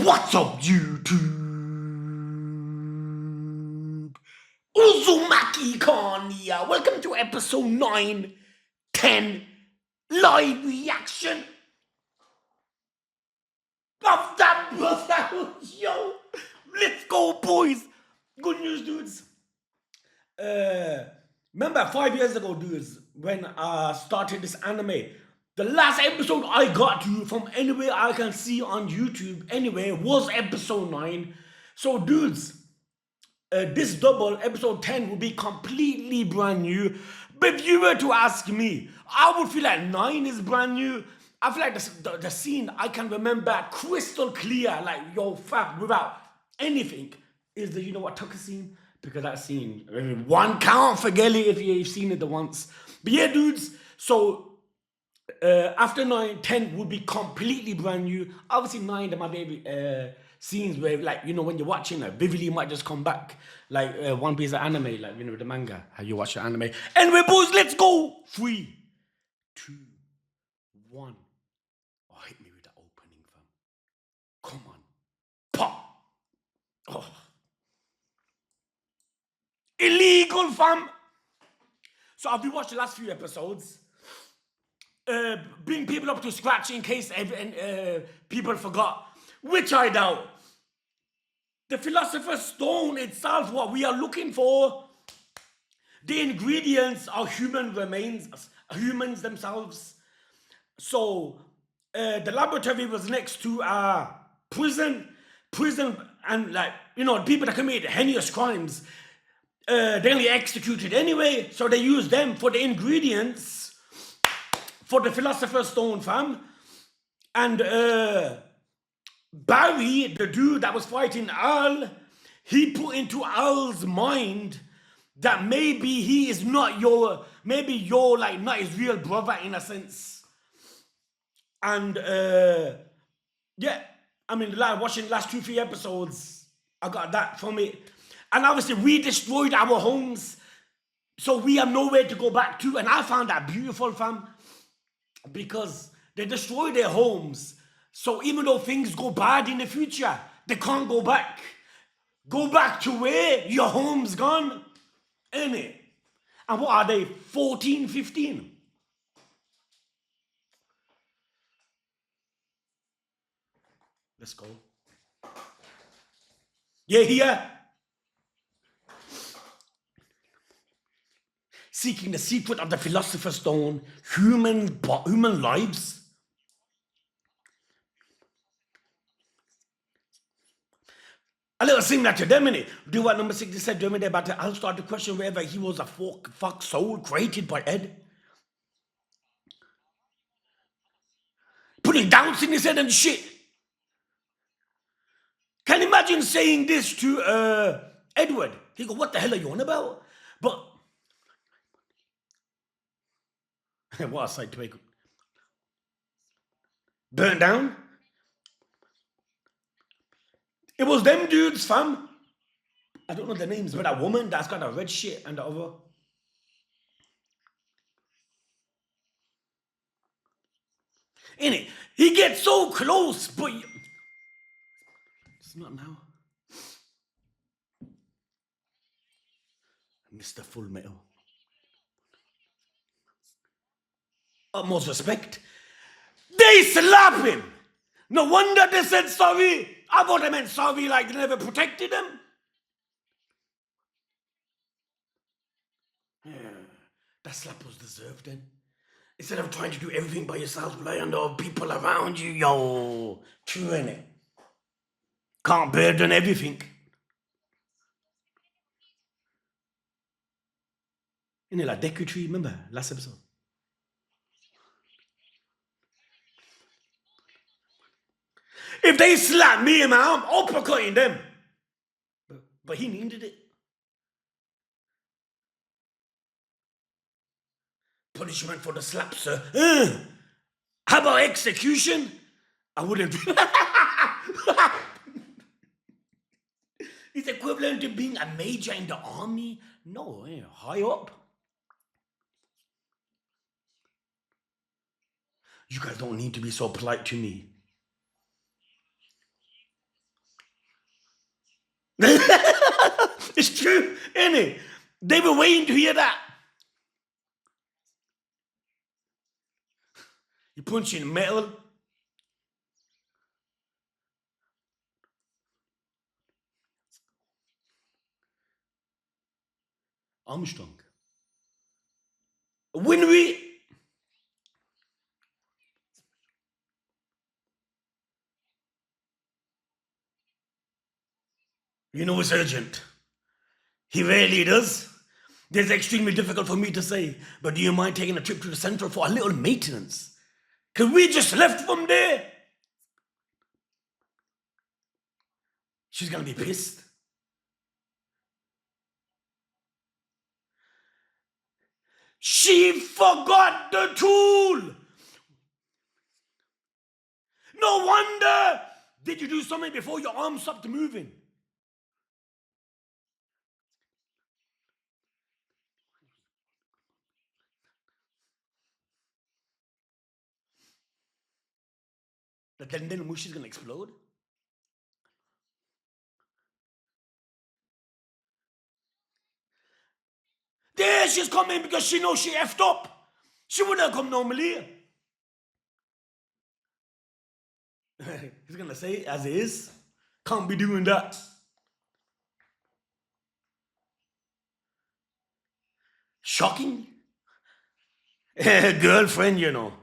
What's up, YouTube? Uzumaki Khan here. Welcome to episode 9, 10, live reaction of that Brotherhood. Yo, let's go, boys. Good news, dudes. Remember 5 years ago, dudes, when I started this anime, the last episode I got to from anywhere I can see on YouTube anyway was episode 9. So, dudes, this double, episode 10, will be completely brand new. But if you were to ask me, I would feel like 9 is brand new. I feel like the scene I can remember crystal clear, like, yo, fact, without anything, is the, you know what, Tucker scene? Because that scene, I mean, one can't forget it if you've seen it the once. But yeah, dudes, so after 9, 10 would be completely brand new. Obviously 9, there might be scenes where, like, you know, when you're watching it, vividly might just come back. Like one piece of anime, like, you know, the manga, how you watch the anime. Anyway, boys, let's go. 3, 2, 1. Oh, hit me with the opening, fam. Come on. Pop. Oh. Illegal, fam. So I've watched the last few episodes. Bring people up to scratch in case people forgot, which I doubt. The Philosopher's Stone itself, what we are looking for, the ingredients are human remains, humans themselves. So the laboratory was next to a prison, and, like, you know, people that commit heinous crimes, they only executed anyway, so they used them for the ingredients for the Philosopher's Stone, fam. And Barry, the dude that was fighting Al, he put into Al's mind that maybe he is not your, maybe you're, like, not his real brother in a sense. And yeah, I mean, like, watching the last 2-3 episodes, I got that from it. And obviously we destroyed our homes, so we have nowhere to go back to. And I found that beautiful, fam, because they destroy their homes. So even though things go bad in the future, they can't go back. Go back to where your home's gone, innit? And what are they, 14, 15? Let's go. Yeah, here. Seeking the secret of the Philosopher's Stone, human lives. A little similar to them, innit? Do what number 60 said to me about the, I'll start to question whether he was a fuck soul created by Ed. Putting doubts in his head and shit. Can you imagine saying this to Edward? He go, what the hell are you on about? But what a sight to make. Burnt down? It was them dudes, fam. I don't know their names, but that woman that's got a red shit and the other. Innit? He gets so close, but it's not now. Mr. Full Metal. Utmost respect. They slap him. No wonder they said sorry. I thought they meant sorry like they never protected him. Yeah, that slap was deserved then. Instead of trying to do everything by yourself, rely on the people around you, yo. True, innit? Can't burden everything. Innit, like Deku Tree, remember? Last episode. If they slap me in my arm, I'm uppercutting them. But he needed it. Punishment for the slap, sir. How about execution? I wouldn't. It's equivalent to being a major in the army. No, high up. You guys don't need to be so polite to me. It's true, ain't it? They were waiting to hear that. You punch in metal. Armstrong. Winry. You know it's urgent. He rarely does. This is extremely difficult for me to say, but do you mind taking a trip to the central for a little maintenance? Because we just left from there. She's gonna be pissed. She forgot the tool. No wonder. Did you do something before your arm stopped moving? Then Mushi's gonna explode. There she's coming because she knows she effed up. She wouldn't have come normally. He's gonna say it as it is. Can't be doing that. Shocking. Girlfriend, you know.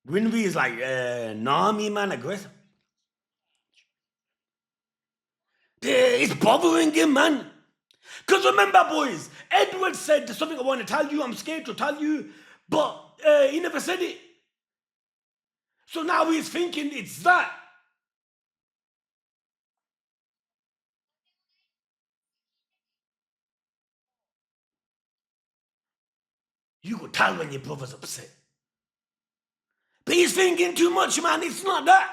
Winry is like, nah, me man, aggressive. It's bothering him, man. Because remember, boys, Edward said something I want to tell you, I'm scared to tell you, but he never said it. So now he's thinking it's that. You could tell when your brother's upset. But he's thinking too much, man. It's not that.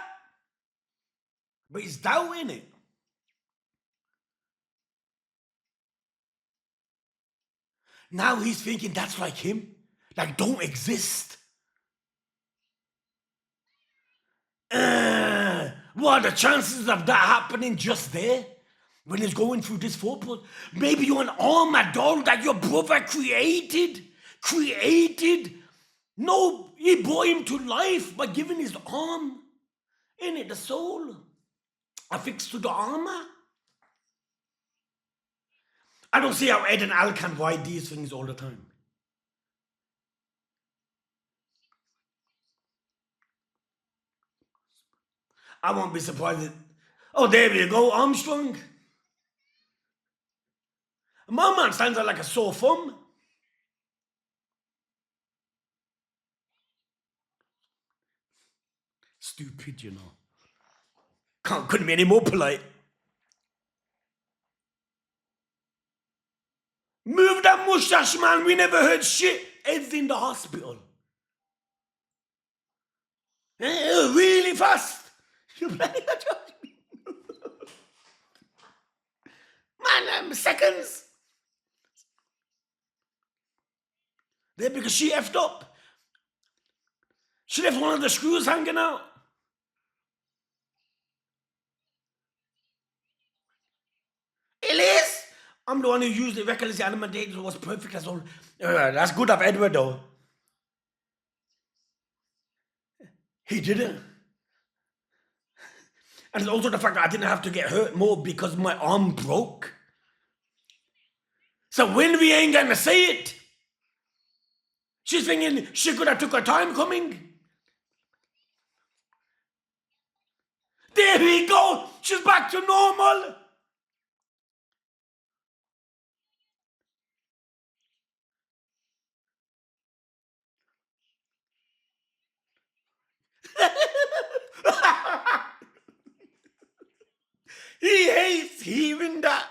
But he's doubting it. Now he's thinking that's like him. Like, don't exist. What are the chances of that happening just there? When he's going through this football? Maybe you're an armor doll that your brother created. No, he brought him to life by giving his arm. Ain't it the soul? Affixed to the armor? I don't see how Ed and Al can write these things all the time. I won't be surprised if... Oh, there we go, Armstrong. My man stands out like a sore thumb. Stupid, you know. Couldn't be any more polite. Move that mustache, man. We never heard shit. Ed's in the hospital. Really fast. You bloody man, seconds. There because she effed up. She left one of the screws hanging out. It is. I'm the one who used it recklessly. Animated was perfect as all. That's good of Edward though. He didn't. And it's also the fact that I didn't have to get hurt more because my arm broke. So when we ain't gonna say it, she's thinking she could have took her time coming. There we go. She's back to normal. He hates hearing that.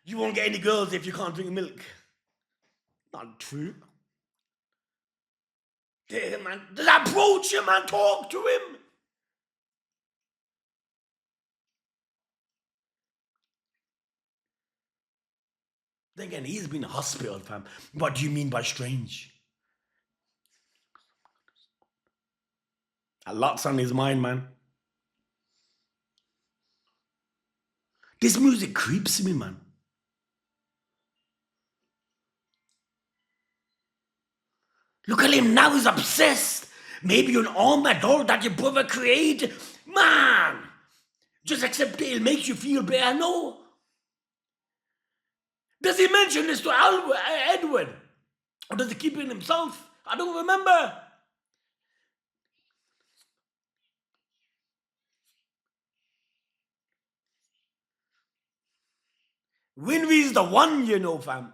You won't get any girls if you can't drink milk. Not true. Damn, man. Just approach him and talk to him. Then again, he's been in hospital, fam. What do you mean by strange? A lot's on his mind, man. This music creeps me, man. Look at him now, he's obsessed. Maybe you're an armored doll that your brother created. Man! Just accept it, it'll make you feel better. No. Does he mention this to Edward? Or does he keep it himself? I don't remember. Winry's the one, you know, fam.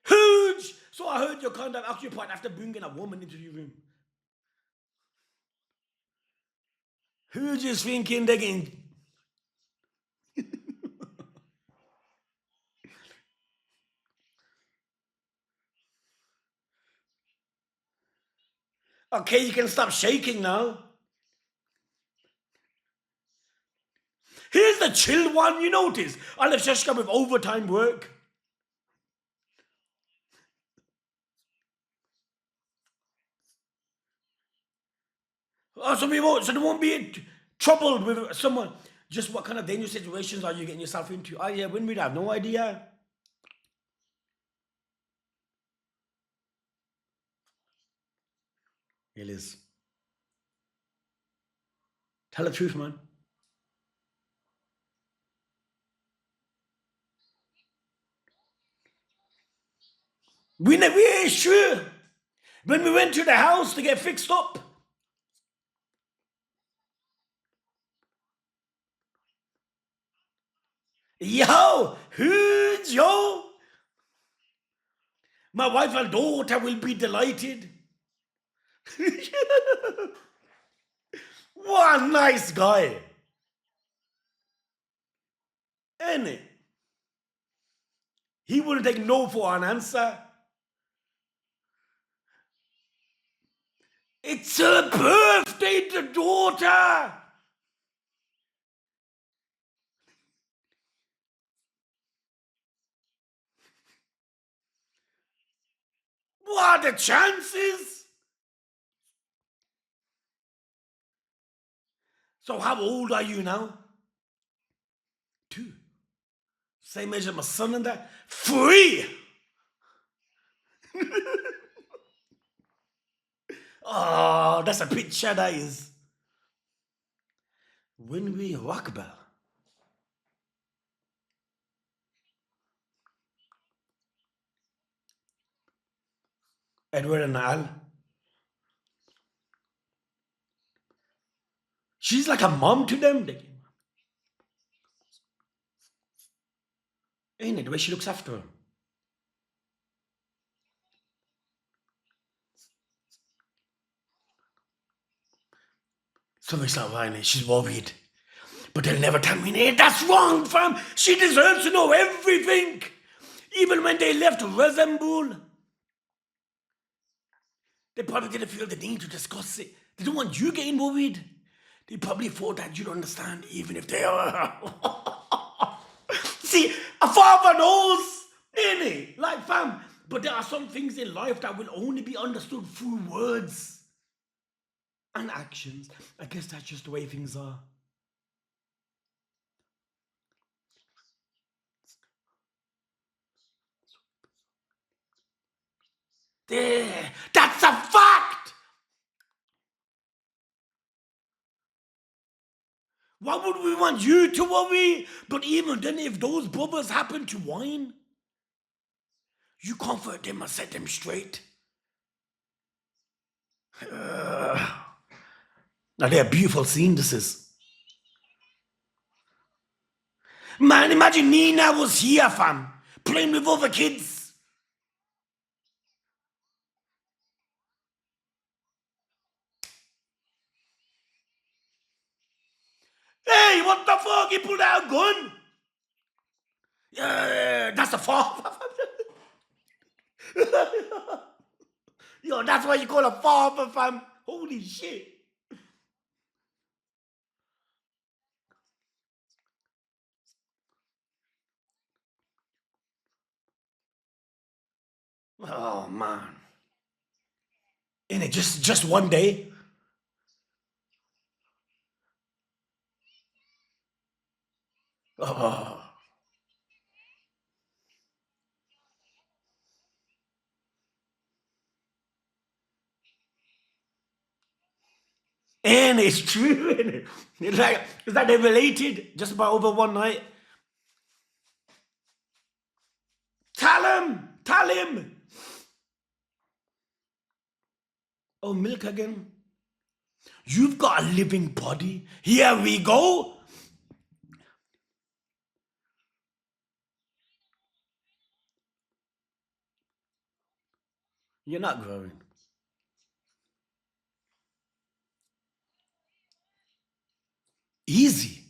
Huge! So I heard you're kind of occupied after bringing a woman into your room. Huge is thinking they're getting... Okay, you can stop shaking now. Here's the chill one, you notice. I left Sheshka with overtime work. Oh, so they won't be troubled with someone. Just what kind of dangerous situations are you getting yourself into? Oh yeah, Winry, I have no idea. It is. Tell the truth, man. We ain't sure. When we went to the house to get fixed up. Yo, who's yo? My wife and daughter will be delighted. What a nice guy. Ain't it? He wouldn't take no for an answer. It's her birthday, the daughter. What are the chances? So how old are you now? 2. Same age as my son and that. 3. Oh, that's a picture that is. Winry Rockbell. Edward and Al. She's like a mom to them. Ain't it? The way she looks after him. Something's not right, and she's worried. But they'll never terminate. That's wrong, fam. She deserves to know everything. Even when they left Resemble, they probably didn't feel the need to discuss it. They don't want you getting worried. They probably thought that you'd understand, even if they are. See, a father knows, innit? Like, fam. But there are some things in life that will only be understood through words and actions. I guess that's just the way things are. There, that's a fact. Why would we want you to worry? But even then, if those brothers happen to whine, you comfort them and set them straight. Now, they're a beautiful scene, this is. Man, imagine Nina was here, fam, playing with other kids. Hey, what the fuck? He pulled out a gun. Yeah, that's a father. Yo, that's what you call a father, fam. Holy shit. Oh, man. In it, just one day. Oh. And it's true. Innit? It's like, is that they related just about over one night? Tell him. Oh, milk again. You've got a living body. Here we go. You're not growing. Easy.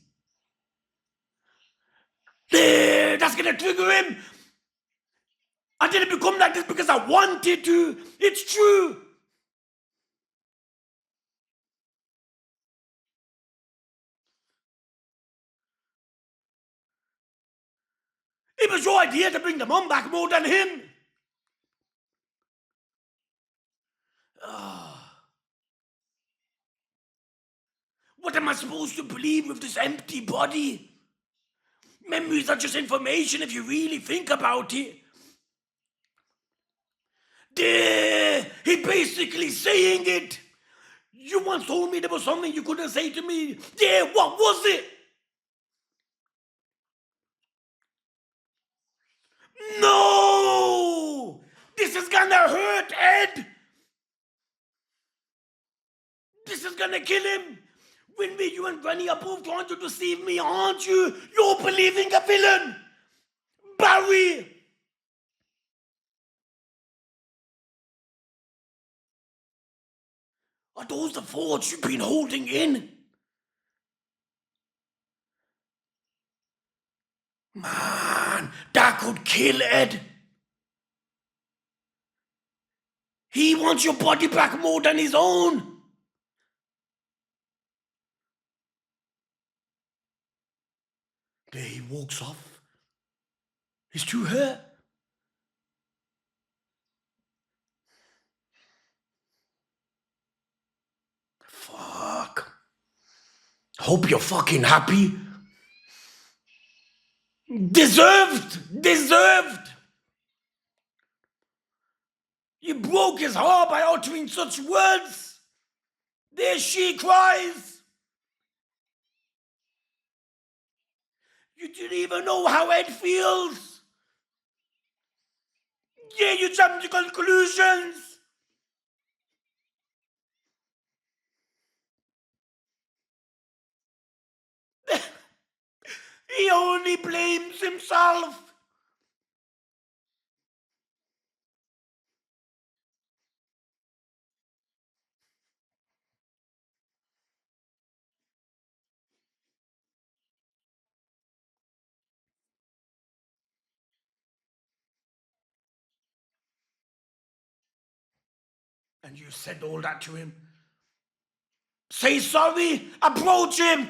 That's gonna trigger him. I didn't become like this because I wanted to. It's true. It was your idea to bring the mom back more than him. What am I supposed to believe with this empty body? Memories are just information if you really think about it. He basically saying it. You once told me there was something you couldn't say to me. What was it? No! This is gonna hurt, Ed! This is gonna kill him! Winry, you and Granny are both trying to deceive me, aren't you? You're believing a villain! Barry! Are those the thoughts you've been holding in? Man, that could kill Ed. He wants your body back more than his own. There he walks off. He's too hurt. Fuck. Hope you're fucking happy. Deserved. You broke his heart by uttering such words. There she cries. You didn't even know how Ed feels. Yeah, you jumped to conclusions. He only blames himself. And you said all that to him. Say sorry. Approach him.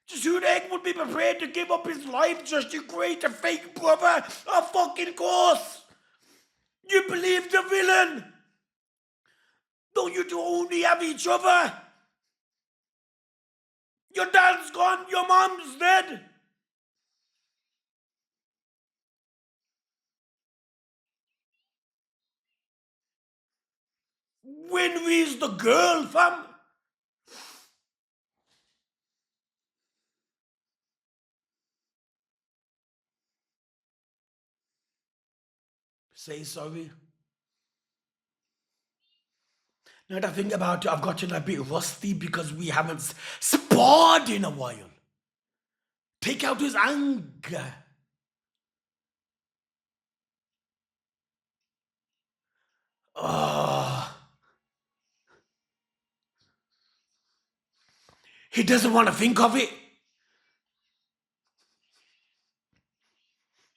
Just who the heck would be prepared to give up his life just to create a fake brother? Of fucking course. You believe the villain. Don't you two only have each other? Your dad's gone. Your mom's dead. Winry's the girl, fam. Say sorry. Now that I think about it, I've gotten a bit rusty because we haven't sparred in a while. Take out his anger. He doesn't want to think of it.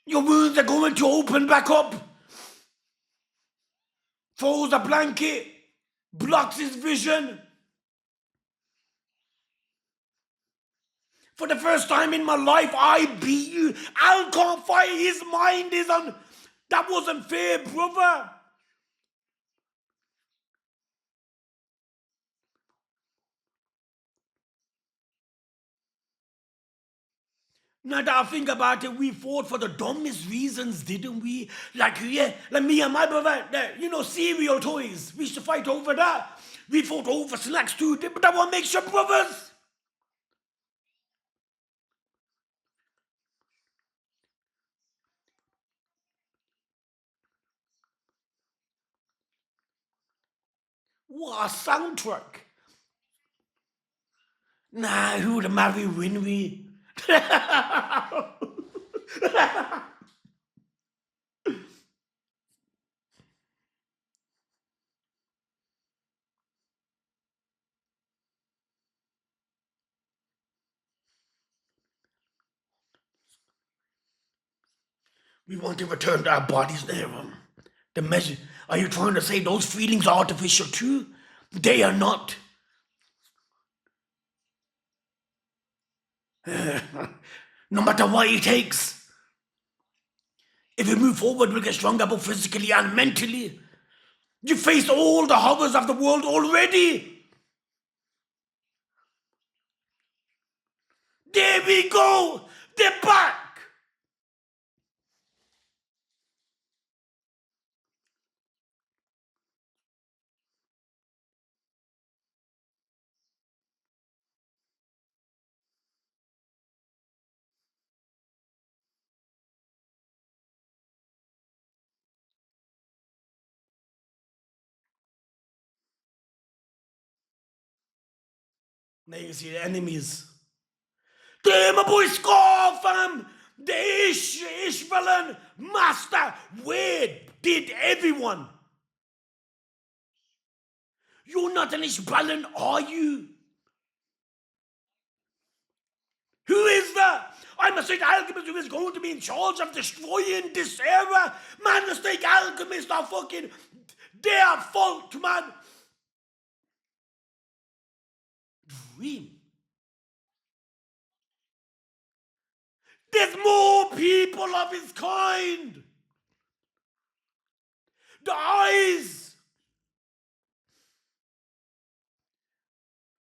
Your wounds are going to open back up. Throws a blanket. Blocks his vision. For the first time in my life, I beat you. Al can't fight. His mind is on. That wasn't fair, brother. Now that I think about it, we fought for the dumbest reasons, didn't we? Like, yeah, like me and my brother, cereal toys. We used to fight over that. We fought over snacks too, but that what makes you brothers. What a soundtrack. Nah, who would marry Winry? We want to return to our bodies there. The measure. Are you trying to say those feelings are artificial too? They are not. No matter what it takes. If we move forward, we'll get stronger both physically and mentally. You faced all the horrors of the world already. There we go. They're back. Now you see the enemies. There, my boy Scar, fam. The ishbalan master. Where did everyone? You're not an ishbalan, are you? Who is that? I'm a straight alchemist who is going to be in charge of destroying this era. Man, the straight alchemists are fucking their fault, man. Dream. There's more people of his kind. The eyes.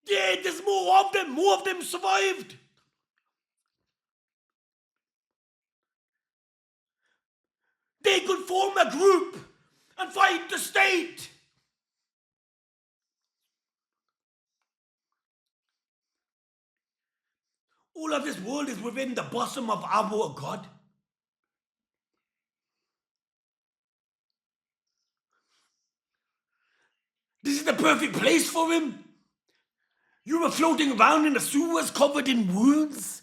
Yeah, there's more of them. More of them survived. They could form a group and fight the state. All of this world is within the bosom of our God. This is the perfect place for him. You were floating around in the sewers covered in wounds.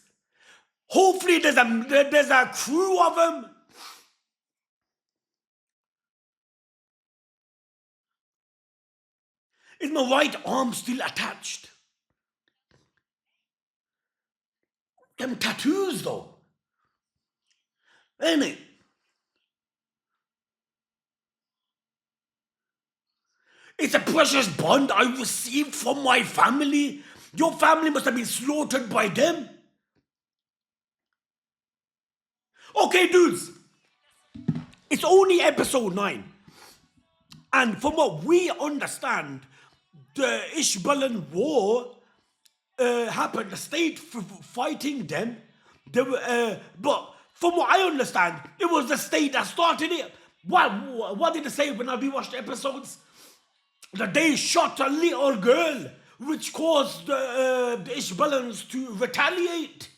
Hopefully there's a crew of them. Is my right arm still attached? Them tattoos though. Ain't it? It's a precious bond I received from my family. Your family must have been slaughtered by them. Okay, dudes. It's only episode 9. And from what we understand, the ishbalan war happened, the state fighting them. But from what I understand, it was the state that started it. What did they say when I rewatched the episodes? That they shot a little girl, which caused the ishbalans to retaliate.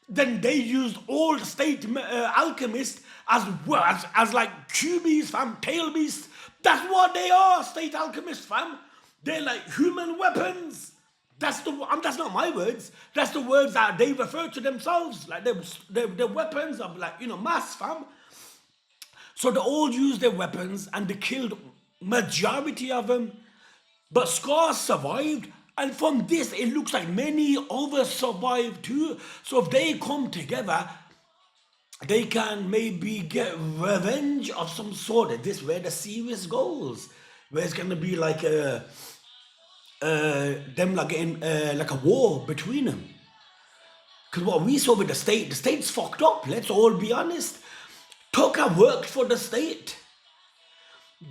Then they used all the state alchemists as well as like cubies, fam, tail beasts. That's what they are, state alchemists, fam. They're like human weapons. That's not my words. That's the words that they refer to themselves. Like they're weapons of mass, fam. So they all used their weapons and they killed majority of them. But Scar survived. And from this, it looks like many others survived too. So if they come together, they can maybe get revenge of some sort. This where the series goes. Where it's gonna be like them like in like a war between them. Because what we saw with the state's fucked up. Let's all be honest. Tucker worked for the state.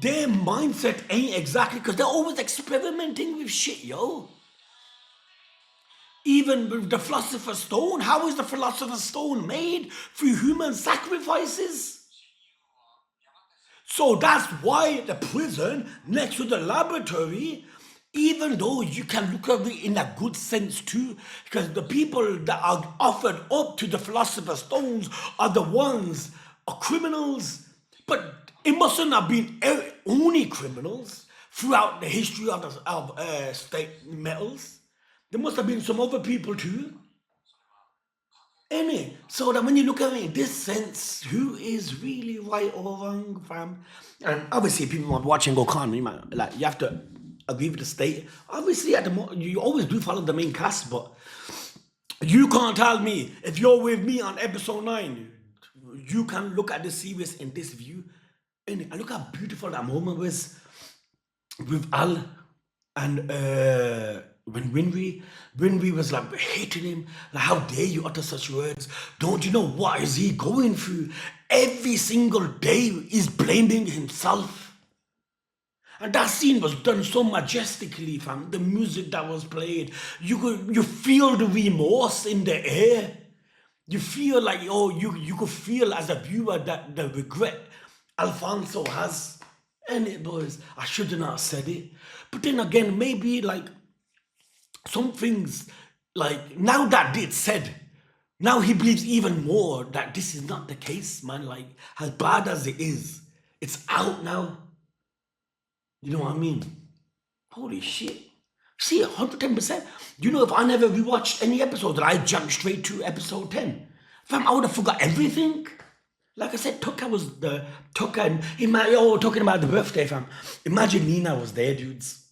Their mindset ain't exactly, because they're always experimenting with shit, yo. Even with the Philosopher's Stone, how is the Philosopher's Stone made? Through human sacrifices. So that's why the prison next to the laboratory, even though you can look at it in a good sense too, because the people that are offered up to the Philosopher's Stones are the ones, are criminals, but it mustn't have been only criminals throughout the history of state metals. There must have been some other people too. Any. So that when you look at it in this sense, who is really right or wrong, fam? And obviously, people are watching go, "Con me, man." Like you have to agree with the state. Obviously, at the you always do follow the main cast, but you can't tell me if you're with me on episode 9, you can look at the series in this view. And look how beautiful that moment was with Al and when Winry was like hating him, like, how dare you utter such words? Don't you know what is he going through? Every single day he's blaming himself. And that scene was done so majestically, fam. The music that was played, you feel the remorse in the air. You feel like, oh, you could feel as a viewer that the regret Alfonso has. And it was, I should not have said it. But then again, maybe like some things, like now that it's said, now he believes even more that this is not the case, man. Like, as bad as it is, it's out now. You know what I mean? Holy shit. See, 110%. You know, if I never rewatched any episode, that I jumped straight to episode 10, fam, I would have forgot everything. Like I said, Tucker was the Tucker, and talking about the birthday, fam. Imagine Nina was there, dudes.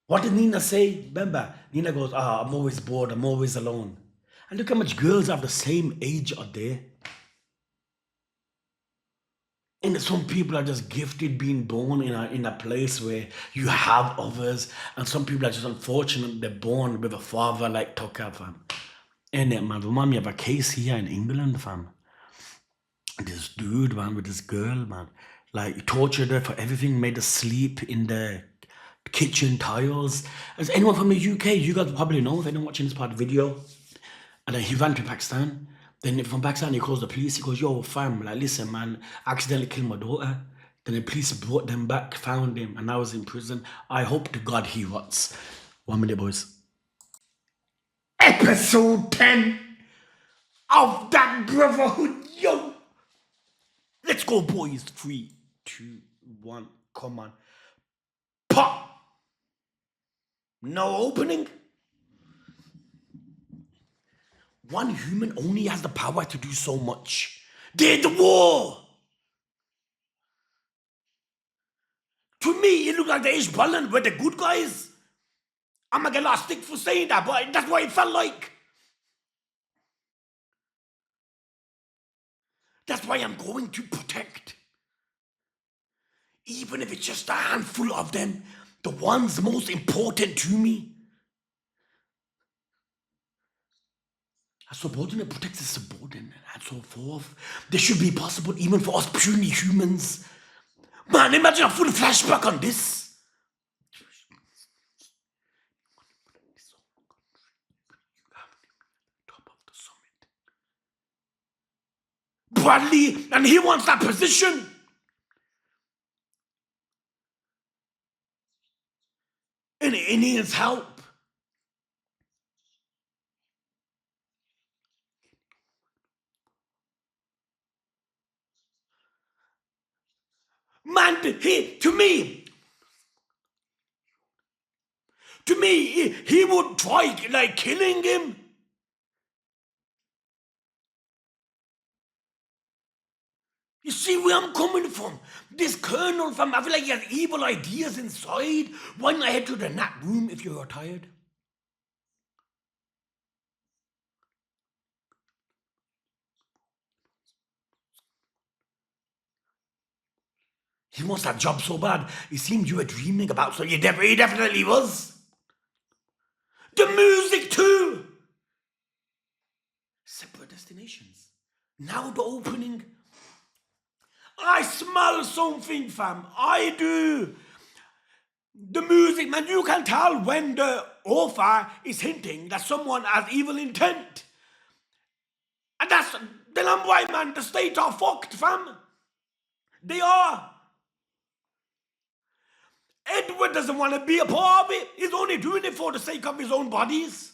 What did Nina say? Remember, Nina goes, I'm always bored, I'm always alone. And look how much girls of the same age are there. And some people are just gifted being born in a place where you have others, and some people are just unfortunate they're born with a father like Tucker, fam. And it, man, remind me of a case here in England, fam. This dude, man, with this girl, man, like he tortured her for everything, made her sleep in the kitchen tiles. As anyone from the UK, you guys probably know if anyone watching this part of the video. And then he ran to Pakistan. Then from Pakistan, he calls the police. He goes, yo, fam, like, listen, man, I accidentally killed my daughter. Then the police brought them back, found him, and now he's in prison. I hope to God he rots. 1 minute, boys. Episode 10 of that Brotherhood, yo. Let's go, boys. 3, 2, 1, come on. Pop. No opening. One human only has the power to do so much. They're the war. To me, it looked like the ishbalan were the good guys. I'm gonna get a lot of stick for saying that, but that's what it felt like. That's why I'm going to protect. Even if it's just a handful of them, the ones most important to me. A subordinate protects a subordinate, and so forth. This should be possible even for us puny humans. Man, imagine a full flashback on this. Bradley, and he wants that position. And he needs help. Man, to me, he would try like killing him. You see where I'm coming from? This colonel, fam, I feel like he has evil ideas inside. Why not head to the nap room if you're tired? He wants that job so bad. It seemed you were dreaming about, so he definitely was. The music too. Separate destinations. Now the opening. I smell something, fam. I do. The music, man, you can tell when the author is hinting that someone has evil intent. And that's the number why, man, the state are fucked, fam. They are. Edward doesn't want to be a part of it. He's only doing it for the sake of his own bodies.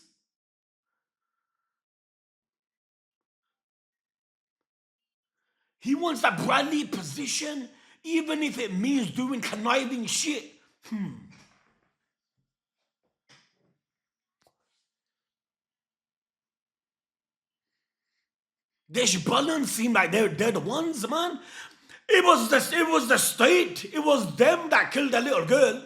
He wants that Bradley position, even if it means doing conniving shit. The ishbalan seem like they're the ones, man. It was the state. It was them that killed the little girl.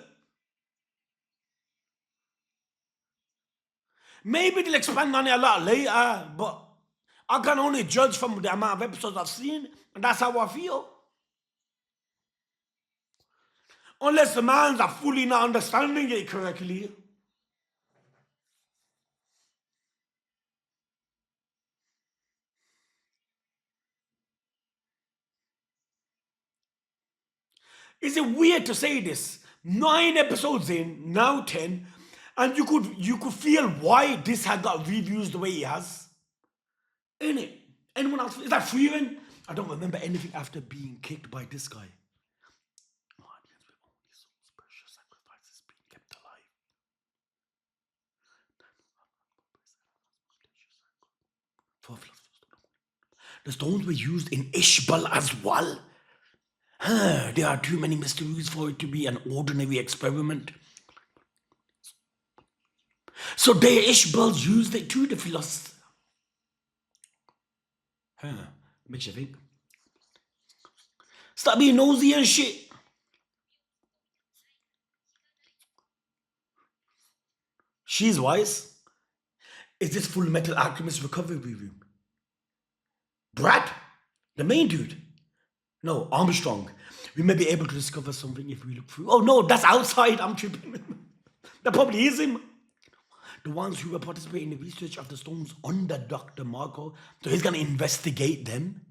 Maybe they'll expand on it a lot later, but I can only judge from the amount of episodes I've seen, and that's how I feel. Unless the mans are fully not understanding it correctly. Is it weird to say this? 9 episodes in, now 10, and you could feel why this had got reviews the way it has. Innit? Anyone else? Is that Freeman? I don't remember anything after being kicked by this guy. Precious sacrifices being kept alive. The stones were used in Ishbal as well. There are too many mysteries for it to be an ordinary experiment. So the Ishbals used it too, the philosopher. Makes you think. Stop being nosy and shit. She's wise. Is this Full Metal Alchemist recovery review? Brad? The main dude? No, Armstrong. We may be able to discover something if we look through. Oh no, that's outside. I'm tripping. That probably is him. The ones who were participating in the research of the stones under Dr. Marco. So he's going to investigate them.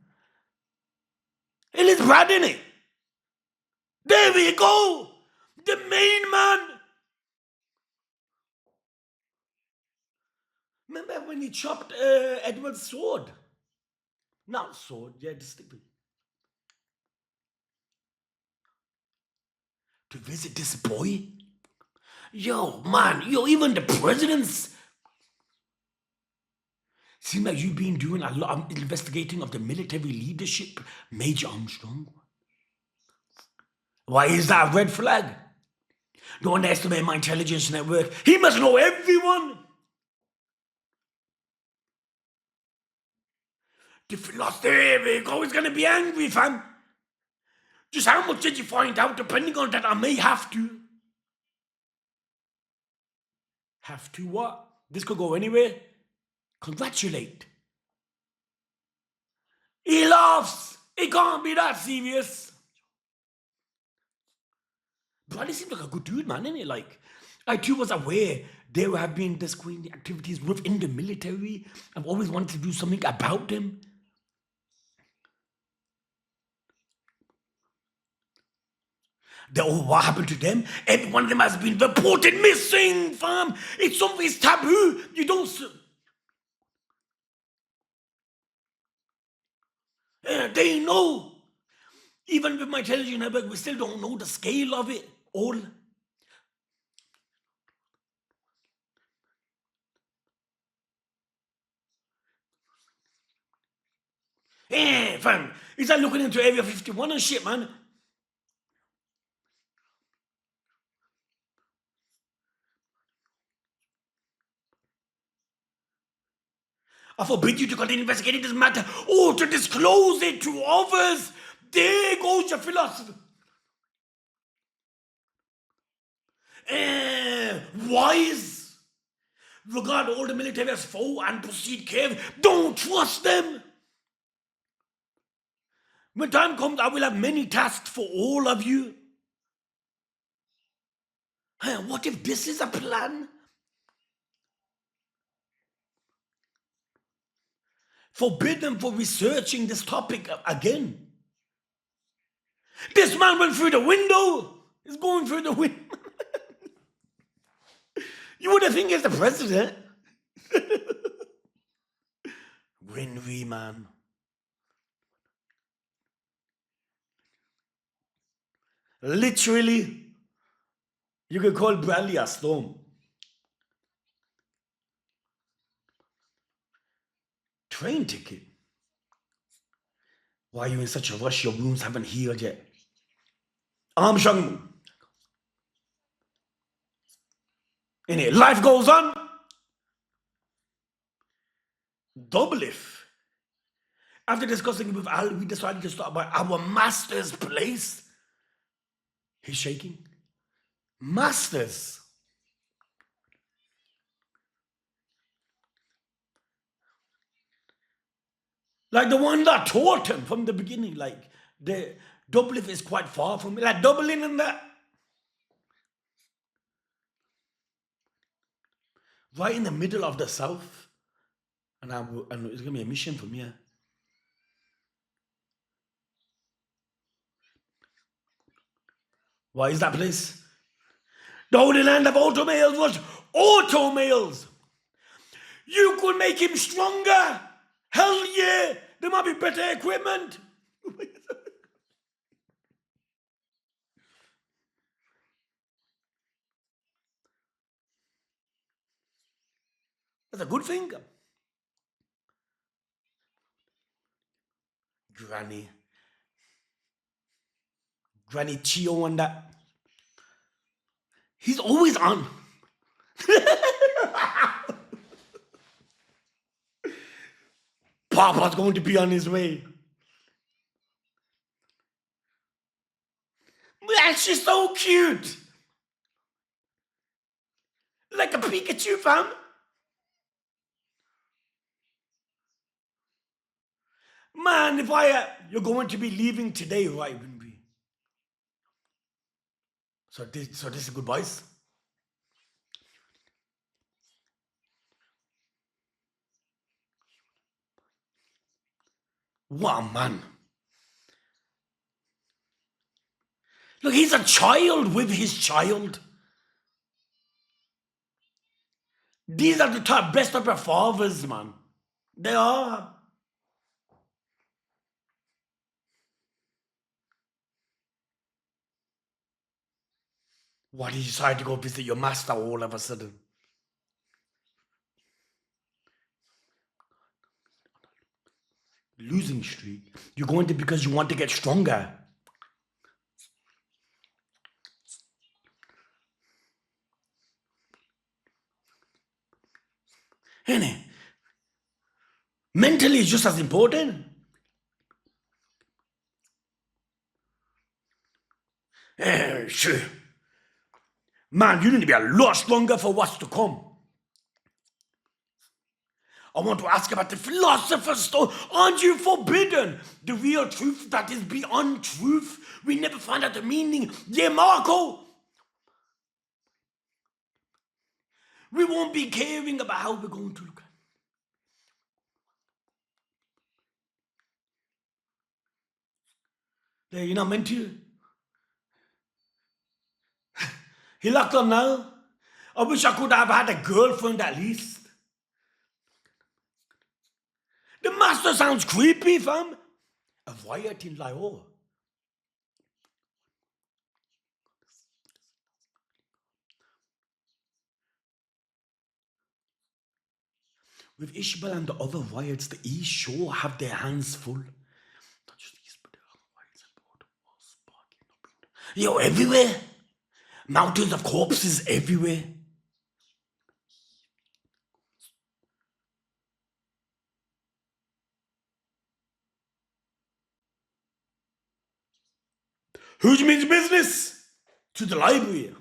It is Brad, in it. There we go. The main man. Remember when he chopped Edward's sword? Not sword, yeah, distinctly. To visit this boy? Yo, man, even the presidents. Seems like you've been doing a lot of investigating of the military leadership, Major Armstrong. Why is that a red flag? Don't underestimate my intelligence network. He must know everyone. The philosopher, there we go, is going to be angry, fam. Just how much did you find out? Depending on that, I may have to. Have to what? This could go anywhere. Congratulate. He laughs. It can't be that serious. Bradley seems like a good dude, man, innit? Like, I too was aware there have been discreet activities within the military. I've always wanted to do something about them. What happened to them? Every one of them has been reported missing, fam. It's taboo. You don't. They know. Even with my television network, we still don't know the scale of it all. Fam, is that looking into Area 51 and shit, man? I forbid you to continue investigating this matter or to disclose it to others. There goes your philosophy. Wise. Regard all the military as foe and proceed carefully. Don't trust them. When time comes, I will have many tasks for all of you. What if this is a plan? Forbid them for researching this topic again. This man went through the window. He's going through the window. You would have think he's the president. Winry, man. Literally, you could call Bradley a storm. Train ticket. Why are you in such a rush? Your wounds haven't healed yet. Armstrong. In it, life goes on. Double if. After discussing with Al, we decided to stop by our master's place. He's shaking. Masters. Like the one that taught him from the beginning. Like the Dublin is quite far from me. Like Dublin and that. Right in the middle of the south. And it's gonna be a mission from here. Why is that place? The holy land of automails was automails. You could make him stronger. Hell yeah. There might be better equipment. That's a good thing. Granny Chio and that. He's always on. Papa's going to be on his way. Man, she's so cute. Like a Pikachu, fam. Man, if you're going to be leaving today, right, Winry? So this is goodbyes. What a man. Look, he's a child with his child. These are the best type of fathers, man. They are. Why did you decide to go visit your master all of a sudden? Losing streak. You're going to because you want to get stronger. Innit? Mentally, it's just as important. Sure. Man, you need to be a lot stronger for what's to come. I want to ask about the philosopher's stone. Aren't you forbidden? The real truth that is beyond truth. We never find out the meaning. Yeah, Marco. We won't be caring about how we're going to look. You're not meant to. He locked up now. I wish I could have had a girlfriend at least. The master sounds creepy, fam. A riot in Lahore. With Ishbal and the other riots, the East sure have their hands full. Not just these, but there are riots abroad. Yo, everywhere. Mountains of corpses everywhere. Hughes means business. To the library.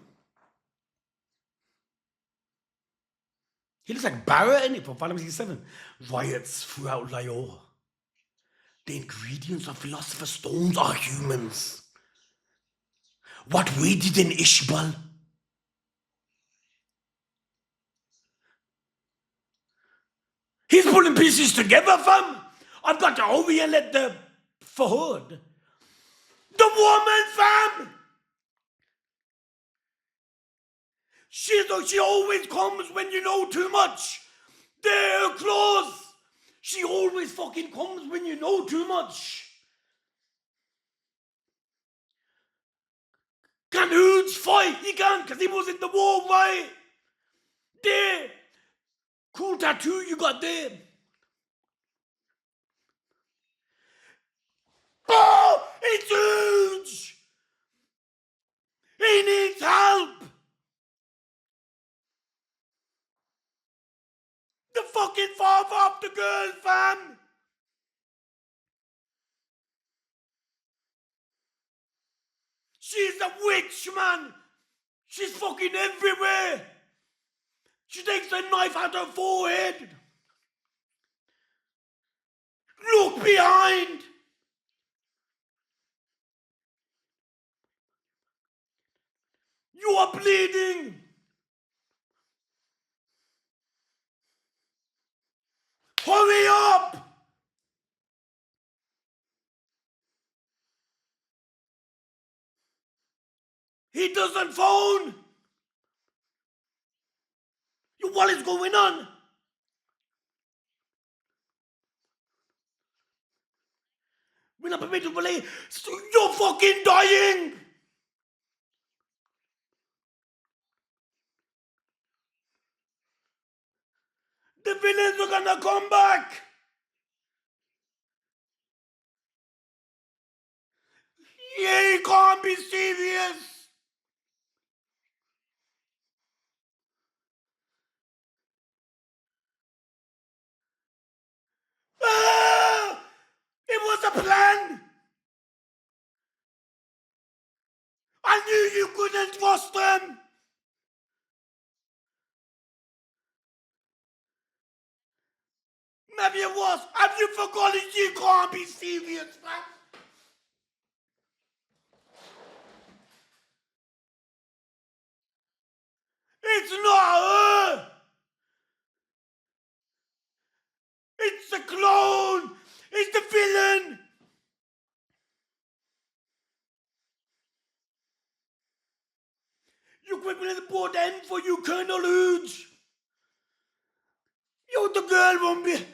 He looks like Barrett, innit, from Final 67. Riots throughout Lahore. The ingredients of philosopher's stones are humans. What waited in Ishbal? He's pulling pieces together, fam. I've got to hurry and let the Fahud. The woman, fam! She always comes when you know too much. They're close. She always fucking comes when you know too much. Can Hughes fight? He can, because he was in the war, right? There. Cool tattoo you got there. Oh, it's huge! He needs help! The fucking father of the girl, fam! She's a witch, man! She's fucking everywhere! She takes the knife out her forehead! Look behind! You are bleeding! Hurry up! He doesn't phone! What is going on? We're not permitted to play. You're fucking dying! The villains are gonna come back! Yeah, you can't be serious! Ah! It was a plan! I knew you couldn't trust them! Maybe it was. Have you forgotten you can't be serious, man? It's not her! It's the clone! It's the villain! You quickly the board end for you, Colonel Hughes! You the girl won't be.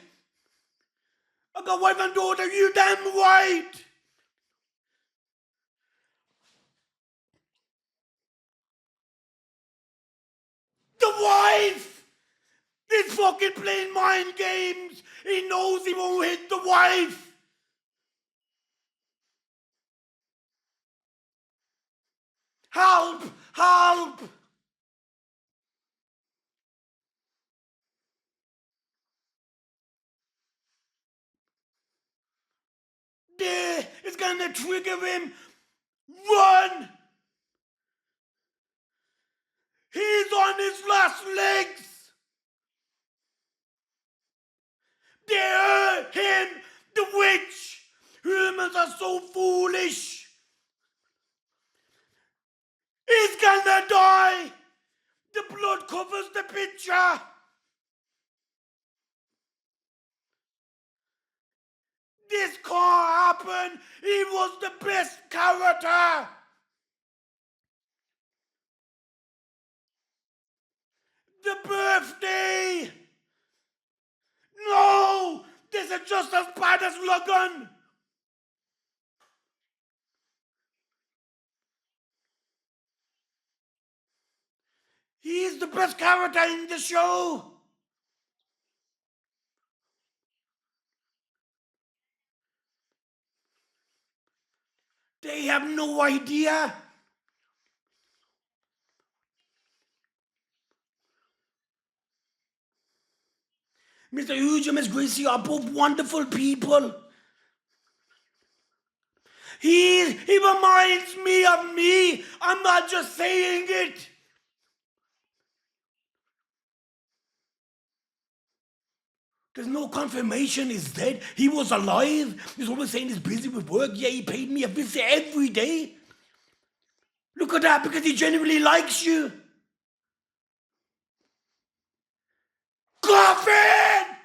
I got wife and daughter, you damn right! The wife! He's fucking playing mind games! He knows he won't hit the wife! Help! Help! There! It's gonna trigger him! Run! He's on his last legs! They hurt him! The witch! Humans are so foolish! He's gonna die! The blood covers the picture! This can't happen! He was the best character! The birthday! No! This is just as bad as Logan! He is the best character in the show! They have no idea! Mr. Hughes and Miss Gracie are both wonderful people. He reminds me of me. I'm not just saying it. There's no confirmation he's dead. He was alive. He's always saying he's busy with work. Yeah, he paid me a visit every day. Look at that, because he genuinely likes you. Coffin!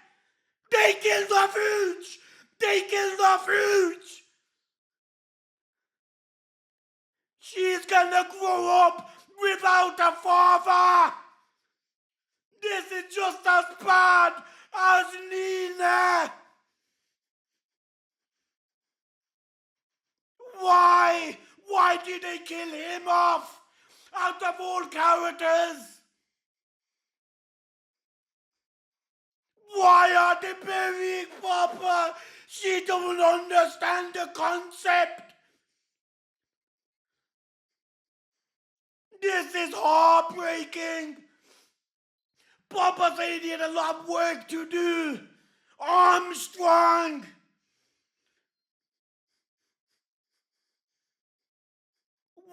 They killed off Hughes! They killed off Hughes! She's gonna grow up without a father. This is just as bad as Nina. Why? Why did they kill him off? Out of all characters? Why are they burying Papa? She don't understand the concept. This is heartbreaking. Papa said he had a lot of work to do. Armstrong.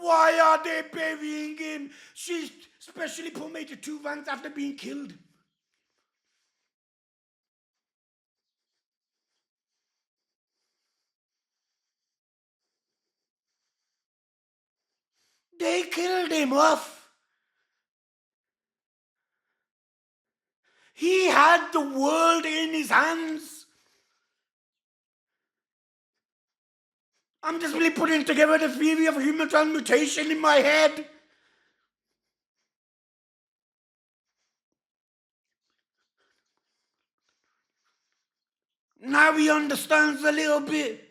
Why are they burying him? She's specially promoted 2 ranks after being killed. They killed him off. He had the world in his hands. I'm just really putting together the theory of human transmutation in my head. Now he understands a little bit.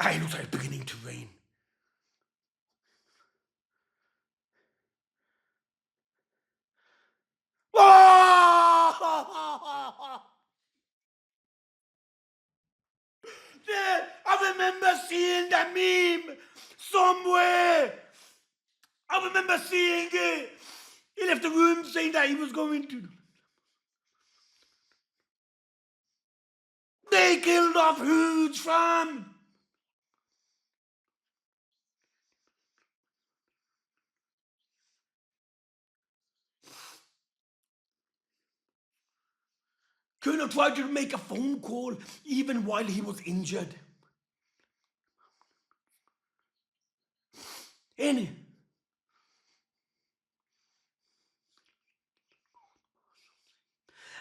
It looks like it's beginning to rain. Oh! I remember seeing that meme somewhere. I remember seeing it. He left the room saying that he was going to. They killed off Hughes fam. Colonel tried to make a phone call even while he was injured. And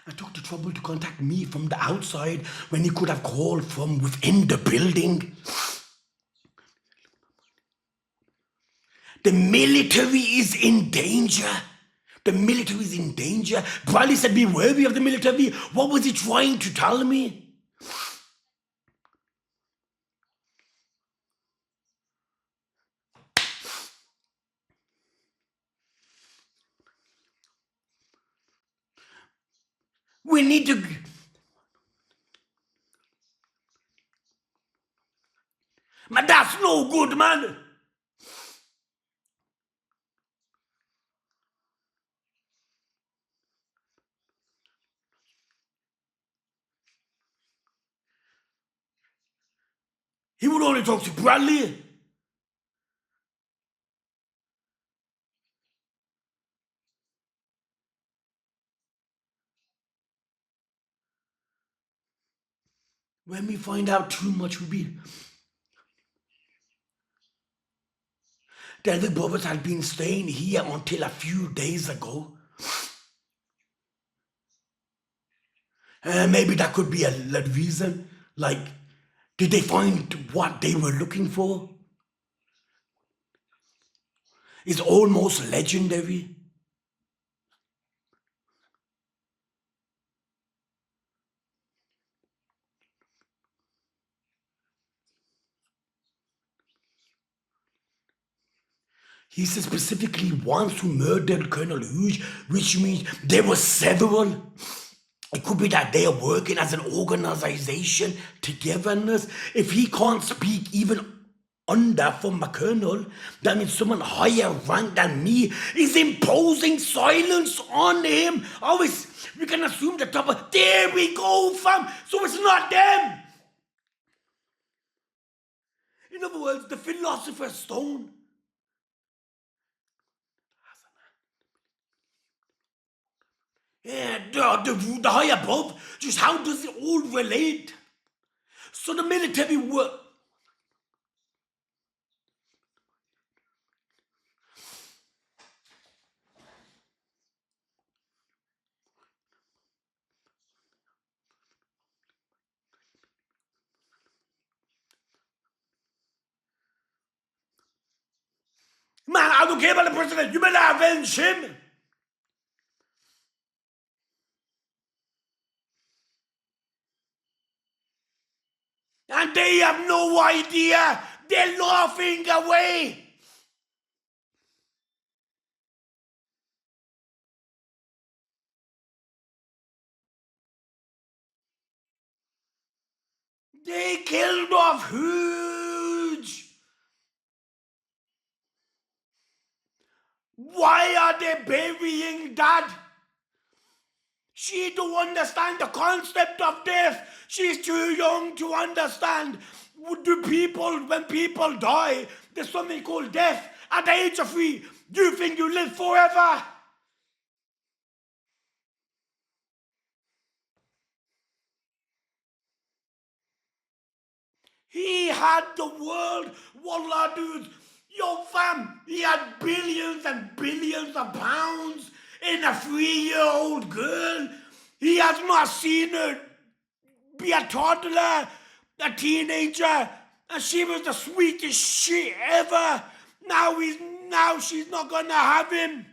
I took the trouble to contact me from the outside when he could have called from within the building. The military is in danger. The military is in danger. Bradley said be wary of the military. What was he trying to tell me? We need to... Man, that's no good, man. He would only talk to Bradley. When we find out too much, we'll be... The other brothers had been staying here until a few days ago. Maybe that could be a reason. Like, did they find what they were looking for? It's almost legendary. He said specifically ones who murdered Colonel Hughes, which means there were several. It could be that they are working as an organization, togetherness. If he can't speak even under from a colonel, that means someone higher rank than me is imposing silence on him. Always, we can assume the top of, there we go, fam. So it's not them. In other words, the Philosopher's Stone. Yeah, the high above. Just how does it all relate? So the military work. I don't care about the president. You better avenge him. And they have no idea. They're laughing away. They killed off Hughes. Why are they burying Dad? She don't understand the concept of death. She's too young to understand. When people die, there's something called death. At the age of 3, you think you live forever? He had the world. Wallah, dude. Yo, fam, he had billions and billions of pounds in a 3-year-old girl. He has not seen her be a toddler, a teenager, and she was the sweetest shit ever. Now she's not gonna have him.